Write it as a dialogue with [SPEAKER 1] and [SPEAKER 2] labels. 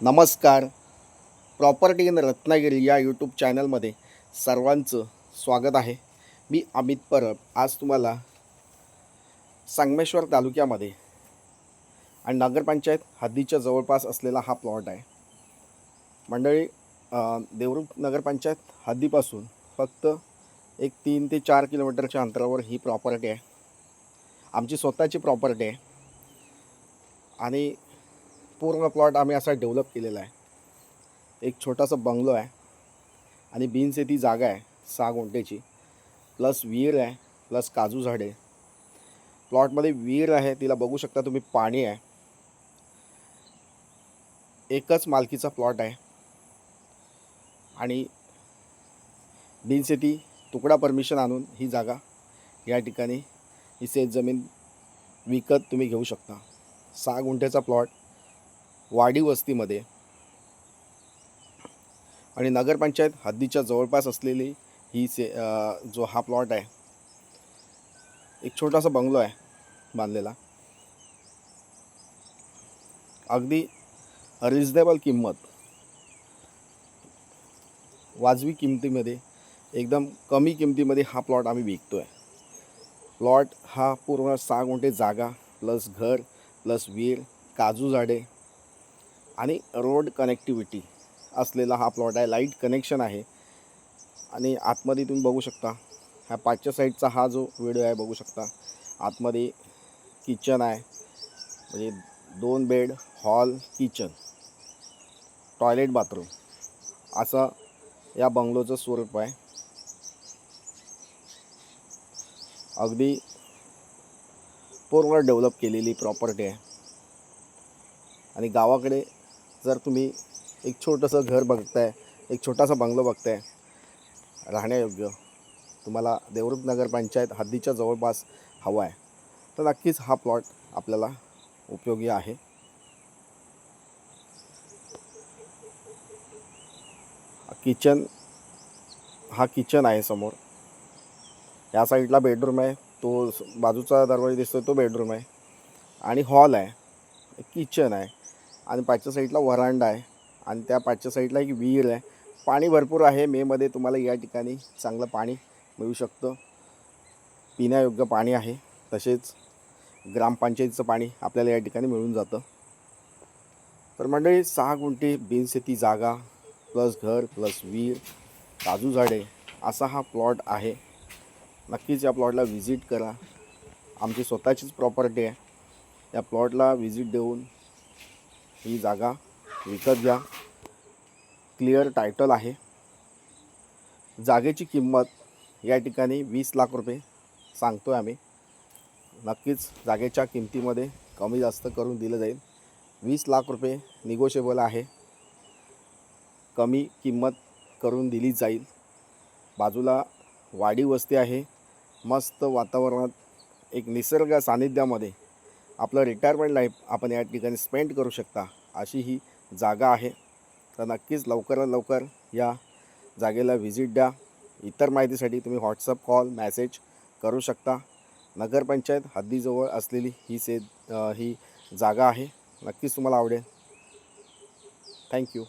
[SPEAKER 1] नमस्कार. Property in Ratnagiri या YouTube चॅनलमध्ये सर्वांचं स्वागत आहे. मी अमित परब. आज तुम्हाला संगमेश्वर तालुक्यामध्ये आणि नगरपंचायत हद्दीच्या जवळपास असलेला हा प्लॉट आहे. मंडळी, देवरुख नगरपंचायत हद्दीपासून फक्त एक 3 ते 4 किलोमीटरच्या अंतरावर ही प्रॉपर्टी आहे. आमची स्वतःची प्रॉपर्टी आहे आणि पूर्ण प्लॉट आम्ही असा डेव्हलप केलेला आहे. एक छोटासा बंगलो आहे आणि बिनशेती जागा आहे 6 गुंठेची, प्लस विहीर आहे, प्लस काजू झाडे. प्लॉटमध्ये विहीर आहे, तिला बघू शकता तुम्ही, पाणी आहे. एकच मालकीचा प्लॉट आहे आणि बिनशेती तुकडा परमिशन आणून ही जागा या ठिकाणी ही शेतजमीन विकत तुम्ही घेऊ शकता. 6 गुंठ्याचा प्लॉट वाडी वस्तीमध्ये आणि नगरपंचायत हद्दीच्या जवळपास असलेली ही जो हा प्लॉट आहे, एक छोटासा बंगलो आहे बांधलेला. अगदी रिजनेबल किंमत, वाजवी किमतीमध्ये, एकदम कमी किमतीमध्ये हा प्लॉट आम्ही विकतो आहे. प्लॉट हा पूर्ण 6 गुंठे जागा प्लस घर प्लस विहीर, काजू झाडे आणि रोड कनेक्टिव्हिटी असलेला हा प्लॉट आहे. लाईट कनेक्शन आहे आणि आतमध्ये तुम्ही बघू शकता, ह्या पाचच्या साईडचा हा जो व्हिडिओ आहे बघू शकता. आतमध्ये किचन आहे, म्हणजे 2 bed, hall, kitchen, toilet, bathroom असं या बंगलोचं स्वरूप आहे. अगदी पूर्ण डेव्हलप केलेली प्रॉपर्टी आहे आणि गावाकडे जर तुम्ही एक छोटंसं घर बघताय, एक छोटासा बंगलो बघताय राहण्यायोग्य, तुम्हाला देवरुख नगरपंचायत हद्दीच्या जवळपास हवा आहे, तर नक्कीच हा प्लॉट आपल्याला उपयोगी आहे. किचन आहे समोर. या साईडला बेडरूम आहे, तो बाजूचा दरवाजा दिसतो तो बेडरूम आहे आणि हॉल आहे, किचन आहे आणि पाचच्या साईडला व्हरांडा आहे आणि त्या पाचच्या साईडला एक विहीर आहे. पाणी भरपूर आहे. मेमध्ये तुम्हाला या ठिकाणी चांगलं पाणी मिळू शकतं. पिण्यायोग्य पाणी आहे. तसेच ग्रामपंचायतीचं पाणी आपल्याला या ठिकाणी मिळून जातं. तर मंडळी, 6 गुंठे बिनशेती जागा प्लस घर प्लस विहीर, काजू झाडे असा हा प्लॉट आहे. नक्कीच या प्लॉटला व्हिजिट करा. आमची स्वतःचीच प्रॉपर्टी आहे. या प्लॉटला व्हिजिट देऊन ही जागा विकत घ्या. क्लिअर टायटल आहे. जागेची किंमत या ठिकाणी 20 लाख रुपये सांगतो आहे आम्ही. नक्कीच जागेच्या किमतीमध्ये कमी जास्त करून दिलं जाईल. 20 लाख रुपये निगोशिएबल आहे, कमी किंमत करून दिली जाईल. बाजूला वाडी वस्ती आहे. मस्त वातावरणात एक निसर्ग सानिध्यामध्ये आपलं रिटायरमेंट लाईफ आपण या ठिकाणी स्पेंड करू शकता अशी ही जागा आहे. तर नक्कीच लवकरात लवकर या जागेला व्हिजिट द्या. इतर माहितीसाठी तुम्ही व्हॉट्सअप, कॉल, मॅसेज करू शकता. नगरपंचायत हद्दीजवळ असलेली ही जागा आहे. नक्कीच तुम्हाला आवडेल. थँक्यू.